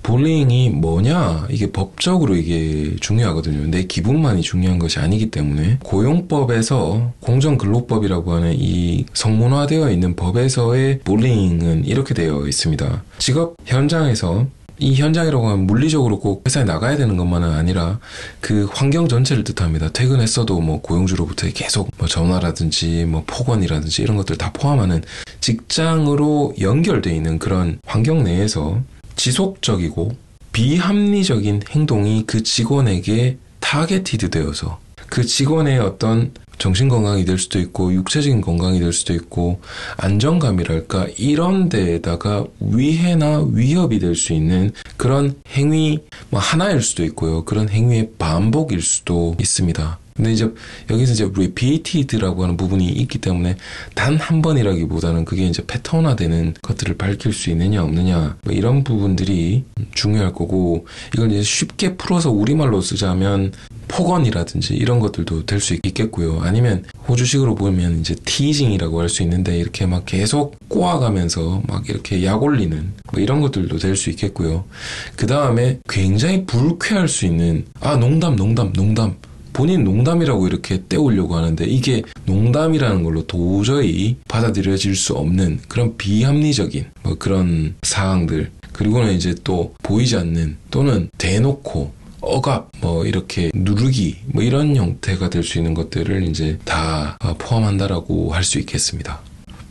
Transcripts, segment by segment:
불링이 뭐냐? 이게 법적으로 이게 중요하거든요. 내 기분만이 중요한 것이 아니기 때문에 고용법에서 공정근로법이라고 하는 이 성문화되어 있는 법에서의 불링은 이렇게 되어 있습니다. 직업 현장에서 이 현장이라고 하면 물리적으로 꼭 회사에 나가야 되는 것만은 아니라 그 환경 전체를 뜻합니다. 퇴근했어도 뭐 고용주로부터 계속 뭐 전화라든지 뭐 폭언이라든지 이런 것들 다 포함하는 직장으로 연결되어 있는 그런 환경 내에서 지속적이고 비합리적인 행동이 그 직원에게 타겟티드 되어서 그 직원의 어떤 정신건강이 될 수도 있고 육체적인 건강이 될 수도 있고 안정감이랄까 이런 데에다가 위해나 위협이 될 수 있는 그런 행위 뭐 하나일 수도 있고요. 그런 행위의 반복일 수도 있습니다. 근데 이제 여기서 이제 repeated라고 하는 부분이 있기 때문에 단 한 번이라기보다는 그게 이제 패턴화되는 것들을 밝힐 수 있느냐 없느냐 뭐 이런 부분들이 중요할 거고 이걸 이제 쉽게 풀어서 우리말로 쓰자면 폭언이라든지 이런 것들도 될 수 있겠고요. 아니면 호주식으로 보면 이제 티징이라고 할 수 있는데 이렇게 막 계속 꼬아가면서 막 이렇게 약 올리는 뭐 이런 것들도 될 수 있겠고요. 그 다음에 굉장히 불쾌할 수 있는 농담 본인 농담이라고 이렇게 떼우려고 하는데 이게 농담이라는 걸로 도저히 받아들여질 수 없는 그런 비합리적인 뭐 그런 사항들 그리고는 이제 또 보이지 않는 또는 대놓고 억압 뭐 이렇게 누르기 뭐 이런 형태가 될 수 있는 것들을 이제 다 포함한다라고 할 수 있겠습니다.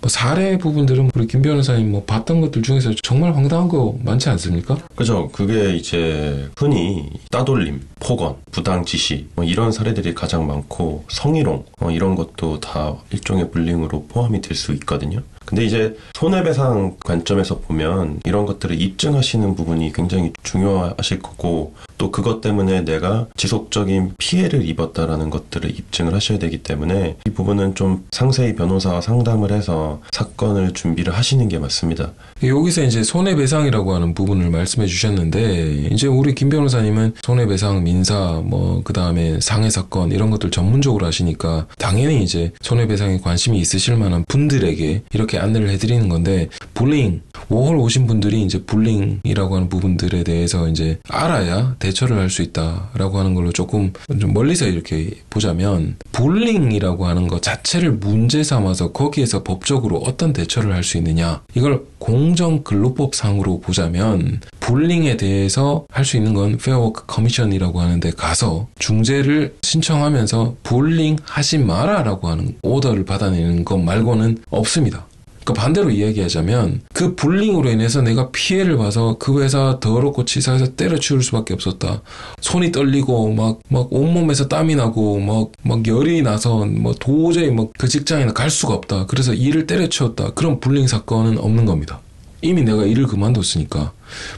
뭐 사례 부분들은 우리 김 변호사님 뭐 봤던 것들 중에서 정말 황당한 거 많지 않습니까? 그죠. 그게 이제 흔히 따돌림, 폭언, 부당 지시 뭐 이런 사례들이 가장 많고 성희롱 이런 것도 다 일종의 불링으로 포함이 될 수 있거든요. 근데 이제 손해배상 관점에서 보면 이런 것들을 입증하시는 부분이 굉장히 중요하실 거고 또 그것 때문에 내가 지속적인 피해를 입었다라는 것들을 입증을 하셔야 되기 때문에 이 부분은 좀 상세히 변호사와 상담을 해서 사건을 준비를 하시는 게 맞습니다. 여기서 이제 손해배상이라고 하는 부분을 말씀해 주셨는데 이제 우리 김 변호사님은 손해배상, 민사, 뭐 그 다음에 상해사건 이런 것들 전문적으로 하시니까 당연히 이제 손해배상에 관심이 있으실 만한 분들에게 이렇게 안내를 해드리는 건데 불링, 워홀 오신 분들이 이제 불링이라고 하는 부분들에 대해서 이제 알아야 대처를 할 수 있다라고 하는 걸로 조금 좀 멀리서 이렇게 보자면 불링이라고 하는 것 자체를 문제 삼아서 거기에서 법적으로 어떤 대처를 할 수 있느냐 이걸 공정근로법상으로 보자면 불링에 대해서 할 수 있는 건 페어 워크 커미션이라고 하는데 가서 중재를 신청하면서 불링 하지 마라라고 하는 오더를 받아내는 것 말고는 없습니다. 그러니까 반대로 이야기하자면 그 불링으로 인해서 내가 피해를 봐서 그 회사 더럽고 치사해서 때려치울 수밖에 없었다. 손이 떨리고 막 온몸에서 땀이 나고 막 열이 나서 뭐 도저히 그 직장에는 갈 수가 없다. 그래서 일을 때려치웠다. 그런 불링 사건은 없는 겁니다. 이미 내가 일을 그만뒀으니까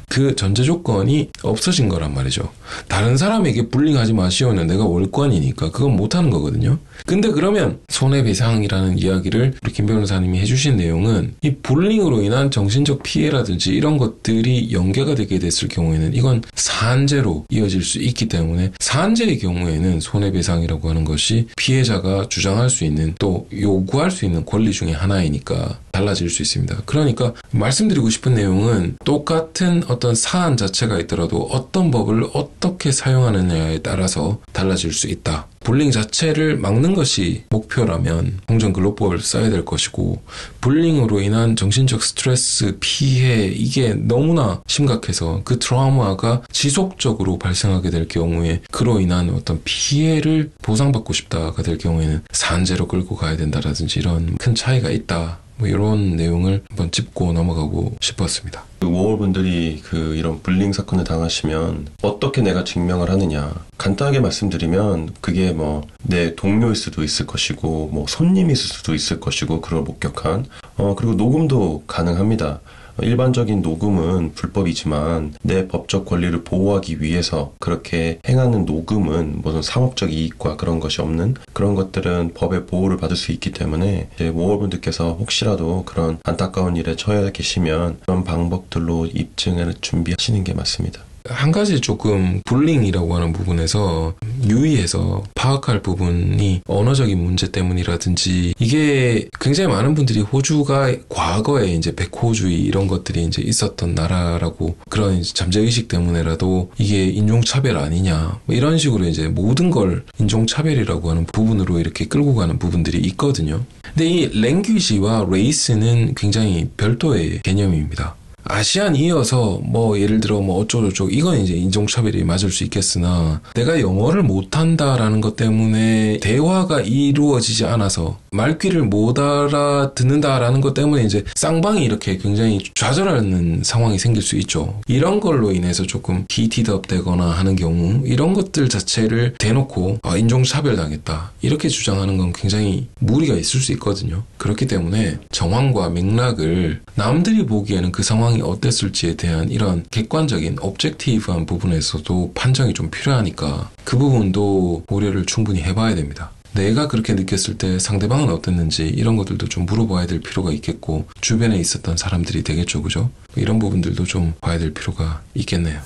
그 전제 조건이 없어진 거란 말이죠. 다른 사람에게 불링하지 마시오는 내가 월권이니까 그건 못하는 거거든요. 근데 그러면 손해배상이라는 이야기를 우리 김 변호사님이 해주신 내용은 이 불링으로 인한 정신적 피해라든지 이런 것들이 연계가 되게 됐을 경우에는 이건 산재로 이어질 수 있기 때문에 산재의 경우에는 손해배상이라고 하는 것이 피해자가 주장할 수 있는 또 요구할 수 있는 권리 중에 하나이니까 달라질 수 있습니다. 그러니까 말씀드리고 싶은 내용은 똑같은 어떤 사안 자체가 있더라도 어떤 법을 어떻게 사용하느냐에 따라서 달라질 수 있다. 불링 자체를 막는 것이 목표라면 공정근로법을 써야 될 것이고 불링으로 인한 정신적 스트레스, 피해 이게 너무나 심각해서 그 트라우마가 지속적으로 발생하게 될 경우에 그로 인한 어떤 피해를 보상받고 싶다가 될 경우에는 산재로 끌고 가야 된다라든지 이런 큰 차이가 있다. 뭐 이런 내용을 한번 짚고 넘어가고 싶었습니다. 워홀분들이 이런 불링 사건을 당하시면 어떻게 내가 증명을 하느냐 간단하게 말씀드리면 그게 뭐 내 동료일 수도 있을 것이고 뭐 손님일 수도 있을 것이고 그걸 목격한 그리고 녹음도 가능합니다. 일반적인 녹음은 불법이지만 내 법적 권리를 보호하기 위해서 그렇게 행하는 녹음은 무슨 상업적 이익과 그런 것이 없는 그런 것들은 법의 보호를 받을 수 있기 때문에 모홀분들께서 혹시라도 그런 안타까운 일에 처해 계시면 그런 방법들로 입증을 준비하시는 게 맞습니다. 한 가지 조금 불링이라고 하는 부분에서 유의해서 파악할 부분이 언어적인 문제 때문이라든지, 이게 굉장히 많은 분들이 호주가 과거에 이제 백호주의 이런 것들이 이제 있었던 나라라고, 그런 이제 잠재의식 때문에라도 이게 인종차별 아니냐 뭐 이런 식으로 이제 모든 걸 인종차별이라고 하는 부분으로 이렇게 끌고 가는 부분들이 있거든요. 근데 이 랭귀지와 레이스는 굉장히 별도의 개념입니다. 아시안 이어서 뭐 예를 들어 뭐 어쩌고저쩌고 이건 이제 인종차별이 맞을 수 있겠으나, 내가 영어를 못한다라는 것 때문에 대화가 이루어지지 않아서 말귀를 못 알아듣는다라는 것 때문에 이제 쌍방이 이렇게 굉장히 좌절하는 상황이 생길 수 있죠. 이런 걸로 인해서 조금 디티드업되거나 하는 경우, 이런 것들 자체를 대놓고 인종차별 당했다 이렇게 주장하는 건 굉장히 무리가 있을 수 있거든요. 그렇기 때문에 정황과 맥락을, 남들이 보기에는 그 상황이 어땠을지에 대한 이런 객관적인 objective한 부분에서도 판정이 좀 필요하니까 그 부분도 고려를 충분히 해봐야 됩니다. 내가 그렇게 느꼈을 때 상대방은 어땠는지 이런 것들도 좀 물어봐야 될 필요가 있겠고, 주변에 있었던 사람들이 되겠죠, 그죠? 이런 부분들도 좀 봐야 될 필요가 있겠네요.